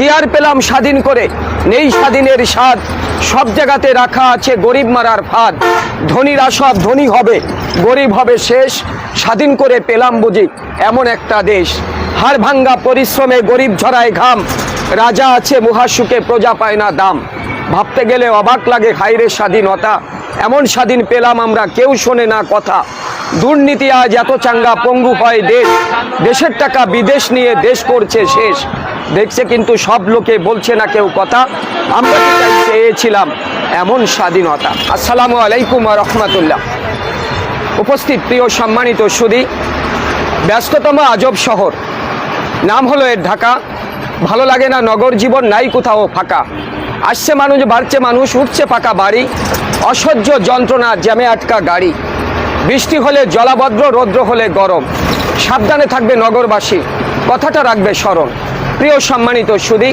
কি আর পেলাম স্বাধীন করে, নেই স্বাধীনের স্বাদ, সব জায়গাতে রাখা আছে গরিব মারার ফাঁদ। ধনীরা সব ধনী হবে, গরিব হবে শেষ, স্বাধীন করে পেলাম বুঝি এমন একটা দেশ। হাড় ভাঙ্গা পরিশ্রমে গরিব ঝরায় ঘাম, রাজা আছে মহাসুখে প্রজা পায় না দাম। ভাবতে গেলে অবাক লাগে হায়রে স্বাধীনতা, এমন স্বাধীন পেলাম আমরা কেউ শোনে না কথা। দুর্নীতি আজ এত চাঙ্গা পঙ্গু হয় দেশ, দেশের টাকা বিদেশ নিয়ে দেশ করছে শেষ। দেখছে কিন্তু সব লোকে বলছে না কেউ কথা, আমরা কি তাই চেয়েছিলাম এমন স্বাধীনতা। আসসালামু আলাইকুম ওয়া রাহমাতুল্লাহ। উপস্থিত প্রিয় সম্মানিত সুধী, ব্যস্ততম আজব শহর, নাম হলো এর ঢাকা। ভালো লাগে না নগর জীবন, নাই কোথাও ফাঁকা। আসছে মানুষ, বাড়ছে মানুষ, উঠছে পাকা বাড়ি, অসহ্য যন্ত্রণা জ্যামে আটকা গাড়ি। বৃষ্টি হলে জলাবদ্র, রৌদ্র হলে গরম, সাবধানে থাকবে নগরবাসী, কথাটা রাখবে স্মরণ। প্রিয় সম্মানিত সুধী,